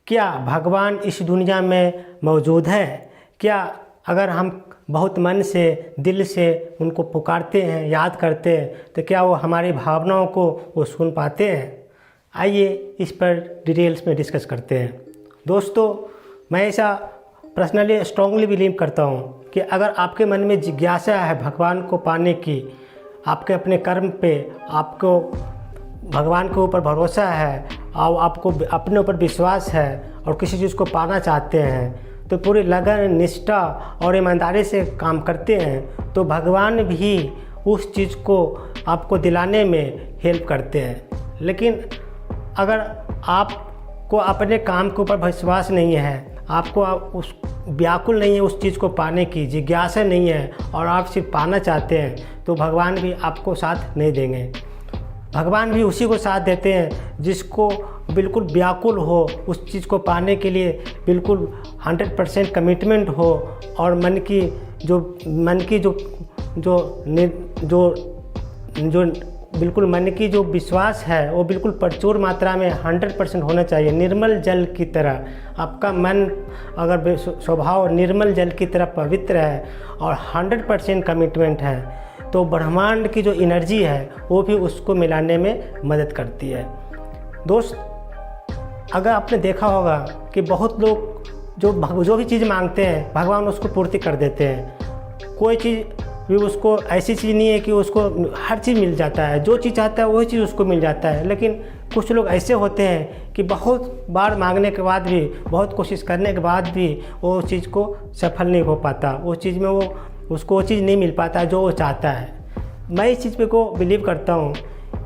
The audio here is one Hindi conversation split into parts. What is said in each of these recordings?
क्या भगवान इस दुनिया में मौजूद है? क्या अगर हम बहुत मन से, दिल से उनको पुकारते हैं, याद करते हैं, तो क्या वो हमारी भावनाओं को वो सुन पाते हैं? आइए इस पर डिटेल्स में डिस्कस करते हैं। दोस्तों, मैं ऐसा पर्सनली स्ट्रांगली बिलीव करता हूँ कि अगर आपके मन में जिज्ञासा है भगवान को पाने की, आपके अपने कर्म पे आपको भगवान के ऊपर भरोसा है और आपको अपने ऊपर विश्वास है और किसी चीज़ को पाना चाहते हैं, तो पूरी लगन, निष्ठा और ईमानदारी से काम करते हैं, तो भगवान भी उस चीज़ को आपको दिलाने में हेल्प करते हैं। लेकिन अगर आपको अपने काम के ऊपर विश्वास नहीं है, आपको उस व्याकुल नहीं है उस चीज़ को पाने की, जिज्ञासा नहीं है और आप सिर्फ पाना चाहते हैं, तो भगवान भी आपको साथ नहीं देंगे। भगवान भी उसी को साथ देते हैं जिसको बिल्कुल व्याकुल हो, उस चीज़ को पाने के लिए बिल्कुल 100% कमिटमेंट हो और मन की बिल्कुल मन की जो विश्वास है वो बिल्कुल प्रचुर मात्रा में 100% होना चाहिए। निर्मल जल की तरह आपका मन अगर स्वभाव निर्मल जल की तरह पवित्र है और 100% कमिटमेंट है, तो ब्रह्मांड की जो एनर्जी है वो भी उसको मिलाने में मदद करती है। दोस्त, अगर आपने देखा होगा कि बहुत लोग जो भी चीज़ मांगते हैं भगवान उसको पूर्ति कर देते हैं। कोई चीज़ भी उसको ऐसी चीज़ नहीं है कि उसको हर चीज़ मिल जाता है, जो चीज़ चाहता है वही चीज़ उसको मिल जाता है। लेकिन कुछ लोग ऐसे होते हैं कि बहुत बार मांगने के बाद भी, बहुत कोशिश करने के बाद भी वो चीज़ को सफल नहीं हो पाता, उस चीज़ में उसको वो चीज़ नहीं मिल पाता जो वो चाहता है। मैं इस चीज़ पे को बिलीव करता हूँ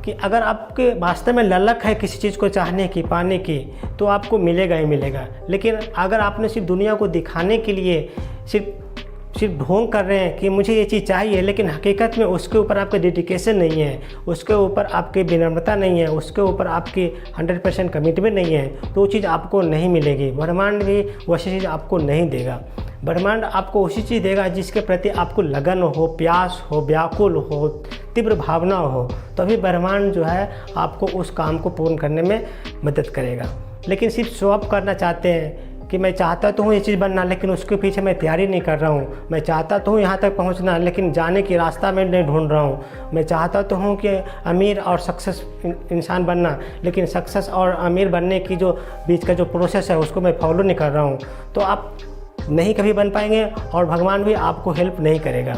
कि अगर आपके वास्तव में ललक है किसी चीज़ को चाहने की, पाने की, तो आपको मिलेगा ही मिलेगा। लेकिन अगर आपने सिर्फ दुनिया को दिखाने के लिए सिर्फ ढोंग कर रहे हैं कि मुझे ये चीज़ चाहिए, लेकिन हकीकत में उसके ऊपर आपका डेडिकेशन नहीं है, उसके ऊपर आपकी विनम्रता नहीं है, उसके ऊपर आपकी 100% कमिटमेंट नहीं है, तो वो चीज़ आपको नहीं मिलेगी। ब्रह्मांड भी वैसी चीज़ आपको नहीं देगा। ब्रह्मांड आपको उसी चीज़ देगा जिसके प्रति आपको लगन हो, प्यास हो, व्याकुल हो, तीव्र भावना हो, तभी ब्रह्मांड जो है आपको उस काम को पूर्ण करने में मदद करेगा। लेकिन सिर्फ शो ऑफ करना चाहते हैं कि मैं चाहता तो हूँ ये चीज़ बनना, लेकिन उसके पीछे मैं तैयारी नहीं कर रहा हूँ। मैं चाहता तो हूँ यहाँ तक पहुँचना, लेकिन जाने की रास्ता मैं नहीं ढूंढ रहा हूँ। मैं चाहता तो हूँ कि अमीर और सक्सेस इंसान बनना, लेकिन सक्सेस और अमीर बनने की जो बीच का जो प्रोसेस है उसको मैं फॉलो नहीं कर रहा हूँ, तो आप नहीं कभी बन पाएंगे और भगवान भी आपको हेल्प नहीं करेगा।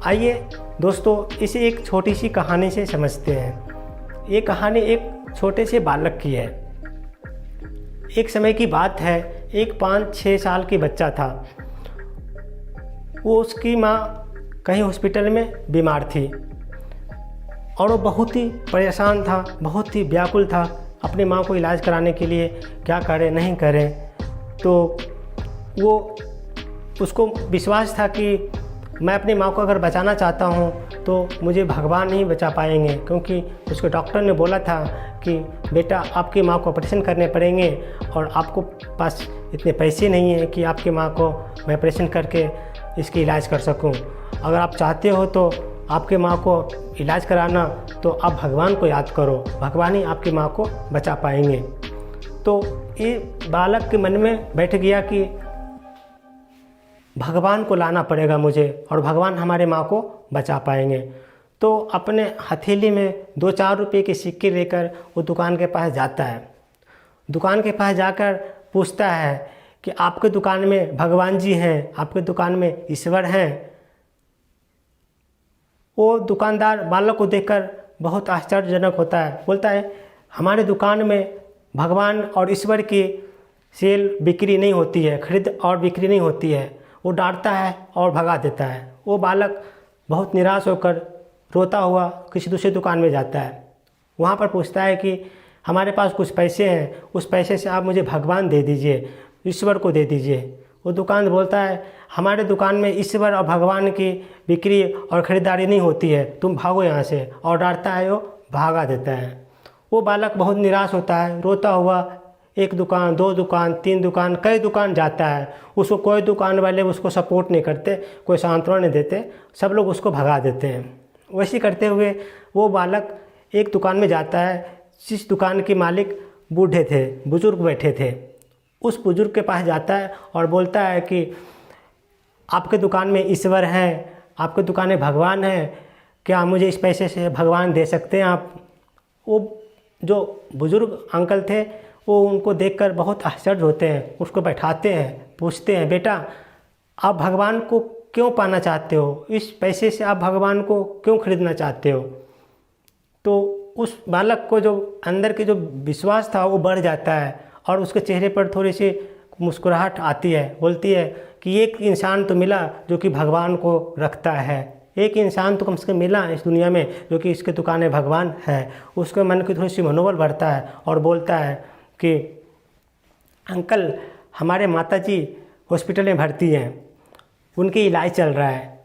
आइए दोस्तों, इसे एक छोटी सी कहानी से समझते हैं। ये कहानी एक छोटे से बालक की है। एक समय की बात है, एक 5-6 साल की बच्चा था। वो उसकी माँ कहीं हॉस्पिटल में बीमार थी और वो बहुत ही परेशान था, बहुत ही व्याकुल था अपनी माँ को इलाज कराने के लिए, क्या करे नहीं करे। तो उसको विश्वास था कि मैं अपनी माँ को अगर बचाना चाहता हूँ तो मुझे भगवान नहीं बचा पाएंगे, क्योंकि उसके डॉक्टर ने बोला था कि बेटा आपकी माँ को ऑपरेशन करने पड़ेंगे और आपको पास इतने पैसे नहीं हैं कि आपकी माँ को मैं ऑपरेशन करके इसकी इलाज कर सकूं। अगर आप चाहते हो तो आपके माँ को इलाज कराना, तो आप भगवान को याद करो, भगवान ही आपकी माँ को बचा पाएंगे। तो ये बालक के मन में बैठ गया कि भगवान को लाना पड़ेगा मुझे और भगवान हमारे माँ को बचा पाएंगे। तो अपने हथेली में 2-4 रुपये के सिक्के लेकर वो दुकान के पास जाता है। दुकान के पास जाकर पूछता है कि आपके दुकान में भगवान जी हैं, आपके दुकान में ईश्वर हैं? वो दुकानदार बालक को देखकर बहुत आश्चर्यजनक होता है, बोलता है हमारे दुकान में भगवान और ईश्वर की सेल बिक्री नहीं होती है, खरीद और बिक्री नहीं होती है। वो डांटता है और भगा देता है। वो बालक बहुत निराश होकर रोता हुआ किसी दूसरी दुकान में जाता है। वहाँ पर पूछता है कि हमारे पास कुछ पैसे हैं, उस पैसे से आप मुझे भगवान दे दीजिए, ईश्वर को दे दीजिए। वो दुकान बोलता है हमारे दुकान में ईश्वर और भगवान की बिक्री और ख़रीदारी नहीं होती है, तुम भागो यहाँ से, और डांटता है, वो भागा देता है। वो बालक बहुत निराश होता है, रोता हुआ 1 दुकान, 2 दुकान, 3 दुकान, कई दुकान जाता है। उसको कोई दुकान वाले उसको सपोर्ट नहीं करते, कोई सांत्वना नहीं देते, सब लोग उसको भगा देते हैं। वैसे करते हुए वो बालक एक दुकान में जाता है, जिस दुकान के मालिक बूढ़े थे, बुजुर्ग बैठे थे। उस बुजुर्ग के पास जाता है और बोलता है कि आपके दुकान में ईश्वर है, आपके दुकान में भगवान है, क्या मुझे इस पैसे से भगवान दे सकते हैं आप? वो जो बुजुर्ग अंकल थे वो उनको देखकर बहुत आश्चर्य होते हैं, उसको बैठाते हैं, पूछते हैं, बेटा आप भगवान को क्यों पाना चाहते हो? इस पैसे से आप भगवान को क्यों खरीदना चाहते हो? तो उस बालक को जो अंदर के जो विश्वास था वो बढ़ जाता है और उसके चेहरे पर थोड़ी सी मुस्कुराहट आती है, बोलती है कि एक इंसान तो मिला जो कि भगवान को रखता है, एक इंसान तो कम से कम मिला इस दुनिया में जो कि इसके दुकान में भगवान है। उसके मन की थोड़ी सी मनोबल बढ़ता है और बोलता है कि अंकल हमारे माताजी हॉस्पिटल में भर्ती हैं, उनकी इलाज चल रहा है।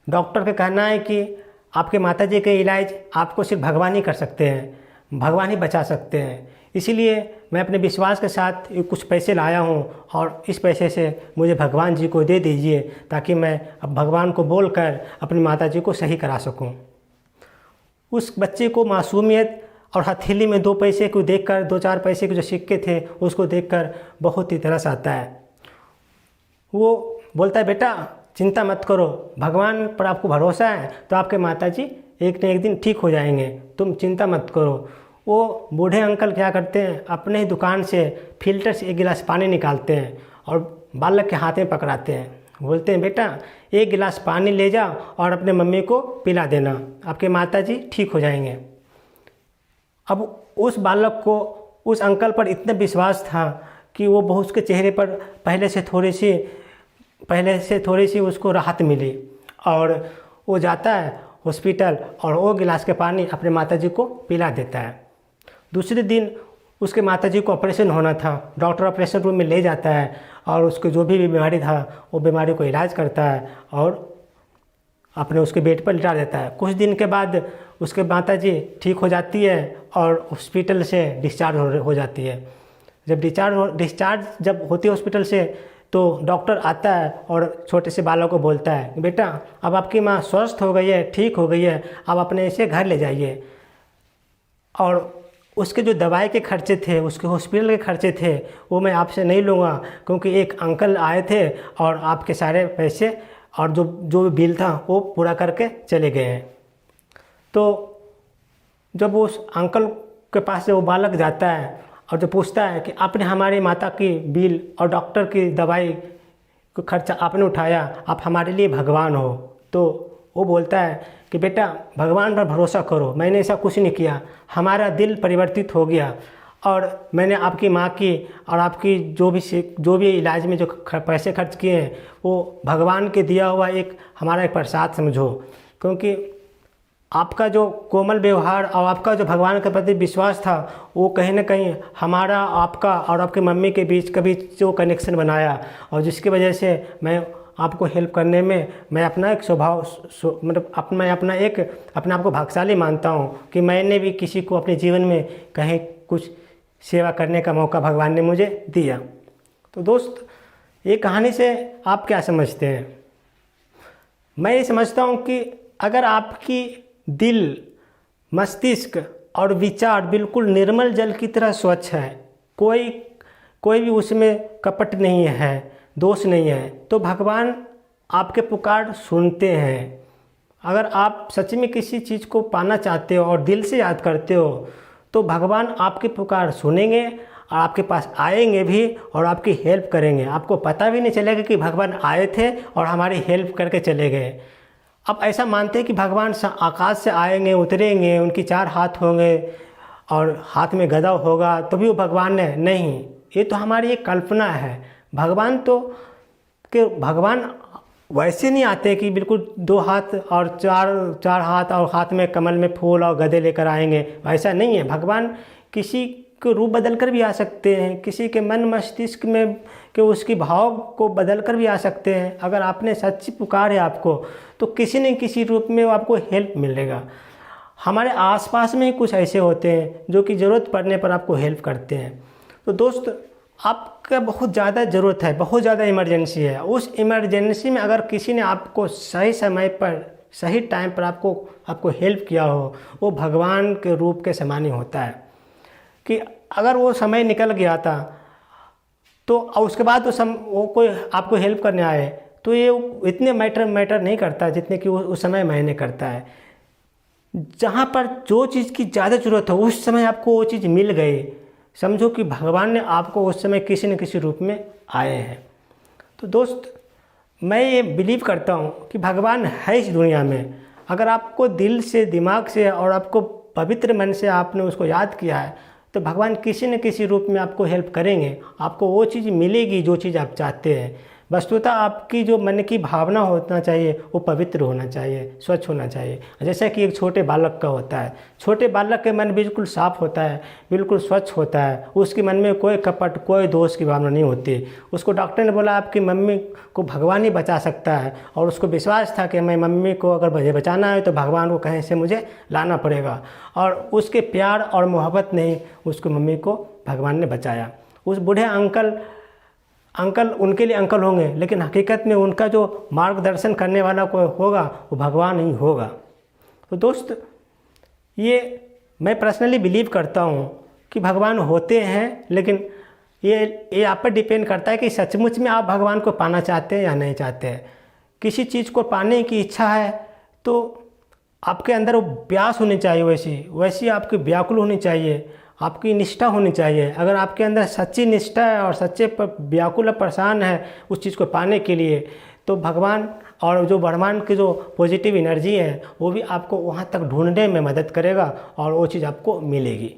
डॉक्टर का कहना है कि आपके माताजी के इलाज आपको सिर्फ भगवान ही कर सकते हैं, भगवान ही बचा सकते हैं। इसीलिए मैं अपने विश्वास के साथ कुछ पैसे लाया हूँ और इस पैसे से मुझे भगवान जी को दे दीजिए ताकि मैं अब भगवान को बोलकर अपनी माताजी को सही करा सकूँ। उस बच्चे को मासूमियत और हथेली में 2 पैसे को देखकर, 2-4 पैसे के जो सिक्के थे उसको देखकर बहुत ही तरस आता है। वो बोलता है, बेटा चिंता मत करो, भगवान पर आपको भरोसा है तो आपके माताजी एक न एक दिन ठीक हो जाएंगे, तुम चिंता मत करो। वो बूढ़े अंकल क्या करते हैं, अपने ही दुकान से फिल्टर से 1 गिलास पानी निकालते हैं और बालक के हाथ में पकड़ाते हैं, बोलते हैं, बेटा 1 गिलास पानी ले जाओ और अपने मम्मी को पिला देना, आपके माताजी ठीक हो जाएंगे। अब उस बालक को उस अंकल पर इतना विश्वास था कि वो बहुत, उसके चेहरे पर पहले से थोड़ी सी उसको राहत मिली और वो जाता है हॉस्पिटल और वो गिलास के पानी अपने माताजी को पिला देता है। दूसरे दिन उसके माताजी को ऑपरेशन होना था, डॉक्टर ऑपरेशन रूम में ले जाता है और उसको जो भी बीमारी था वो बीमारी को इलाज करता है और अपने उसके बेड पर लिटा देता है। कुछ दिन के बाद उसके माताजी ठीक हो जाती है और हॉस्पिटल से डिस्चार्ज हो जाती है। जब डिस्चार्ज जब होती है हॉस्पिटल से तो डॉक्टर आता है और छोटे से बालक को बोलता है, बेटा अब आपकी माँ स्वस्थ हो गई है, ठीक हो गई है, आप अपने इसे घर ले जाइए। और उसके जो दवाई के खर्चे थे, उसके हॉस्पिटल के खर्चे थे, वो मैं आपसे नहीं लूँगा क्योंकि एक अंकल आए थे और आपके सारे पैसे और जो बिल था वो पूरा करके चले गए हैं। तो जब उस अंकल के पास से वो बालक जाता है और जो पूछता है कि आपने हमारी माता की बिल और डॉक्टर की दवाई को खर्चा आपने उठाया, आप हमारे लिए भगवान हो, तो वो बोलता है कि बेटा भगवान पर भरोसा करो, मैंने ऐसा कुछ नहीं किया, हमारा दिल परिवर्तित हो गया और मैंने आपकी माँ की और आपकी जो भी इलाज में जो पैसे खर्च किए हैं वो भगवान के दिया हुआ हमारा एक प्रसाद समझो। क्योंकि आपका जो कोमल व्यवहार और आपका जो भगवान के प्रति विश्वास था वो कहीं ना कहीं हमारा, आपका और आपकी मम्मी के बीच कभी जो कनेक्शन बनाया और जिसकी वजह से मैं आपको हेल्प करने में मैं अपना एक स्वभाव मैं अपने आप को भाग्यशाली मानता हूँ कि मैंने भी किसी को अपने जीवन में कहीं कुछ सेवा करने का मौका भगवान ने मुझे दिया। तो दोस्त, ये कहानी से आप क्या समझते हैं? मैं ये समझता हूँ कि अगर आपकी दिल, मस्तिष्क और विचार बिल्कुल निर्मल जल की तरह स्वच्छ है, कोई भी उसमें कपट नहीं है, दोष नहीं है, तो भगवान आपके पुकार सुनते हैं। अगर आप सच में किसी चीज़ को पाना चाहते हो और दिल से याद करते हो तो भगवान आपकी पुकार सुनेंगे और आपके पास आएंगे भी और आपकी हेल्प करेंगे। आपको पता भी नहीं चलेगा कि भगवान आए थे और हमारी हेल्प करके चले गए। आप ऐसा मानते हैं कि भगवान आकाश से आएंगे, उतरेंगे, उनकी 4 हाथ होंगे और हाथ में गदा होगा तो भी वो भगवान है? नहीं, ये तो हमारी एक कल्पना है। भगवान वैसे नहीं आते कि बिल्कुल 2 हाथ और 4 हाथ और हाथ में कमल में फूल और गदे लेकर आएंगे, वैसा नहीं है। भगवान किसी को रूप बदल कर भी आ सकते हैं, किसी के मन मस्तिष्क में कि उसकी भाव को बदल कर भी आ सकते हैं। अगर आपने सच्ची पुकार है आपको तो किसी न किसी रूप में वो आपको हेल्प मिलेगा। हमारे आसपास में ही कुछ ऐसे होते हैं जो कि ज़रूरत पड़ने पर आपको हेल्प करते हैं। तो दोस्त, आपका बहुत ज़्यादा ज़रूरत है, बहुत ज़्यादा इमरजेंसी है। उस इमरजेंसी में अगर किसी ने आपको सही समय पर, सही टाइम पर आपको हेल्प किया हो, वो भगवान के रूप के समान ही होता है। कि अगर वो समय निकल गया था तो और उसके बाद वो कोई आपको हेल्प करने आए तो ये इतने मैटर नहीं करता जितने कि उस समय मायने करता है। जहाँ पर जो चीज़ की ज़्यादा ज़रूरत हो उस समय आपको वो चीज़ मिल गई, समझो कि भगवान ने आपको उस समय किसी न किसी रूप में आए हैं। तो दोस्त, मैं ये बिलीव करता हूँ कि भगवान है इस दुनिया में। अगर आपको दिल से, दिमाग से और आपको पवित्र मन से आपने उसको याद किया है तो भगवान किसी न किसी रूप में आपको हेल्प करेंगे, आपको वो चीज़ मिलेगी जो चीज़ आप चाहते हैं। वस्तुतः आपकी जो मन की भावना होना चाहिए वो पवित्र होना चाहिए, स्वच्छ होना चाहिए। जैसा कि एक छोटे बालक का होता है, छोटे बालक के मन बिल्कुल साफ़ होता है, बिल्कुल स्वच्छ होता है, उसके मन में कोई कपट, कोई दोष की भावना नहीं होती। उसको डॉक्टर ने बोला आपकी मम्मी को भगवान ही बचा सकता है, और उसको विश्वास था कि मैं मम्मी को अगर मुझे बचाना है तो भगवान को कहीं से मुझे लाना पड़ेगा, और उसके प्यार और मोहब्बत ने ही उसको मम्मी को भगवान ने बचाया। उस बूढ़े अंकल उनके लिए अंकल होंगे, लेकिन हकीकत में उनका जो मार्गदर्शन करने वाला कोई होगा वो भगवान ही होगा। तो दोस्त, ये मैं पर्सनली बिलीव करता हूँ कि भगवान होते हैं, लेकिन ये आप पर डिपेंड करता है कि सचमुच में आप भगवान को पाना चाहते हैं या नहीं चाहते हैं। किसी चीज़ को पाने की इच्छा है तो आपके अंदर वो प्यास होनी चाहिए, वैसी आपकी व्याकुल होनी चाहिए, आपकी निष्ठा होनी चाहिए। अगर आपके अंदर सच्ची निष्ठा है और सच्चे व्याकुल परेशान है उस चीज़ को पाने के लिए, तो भगवान और जो ब्रह्मांड की जो पॉजिटिव एनर्जी है वो भी आपको वहाँ तक ढूंढने में मदद करेगा और वो चीज़ आपको मिलेगी।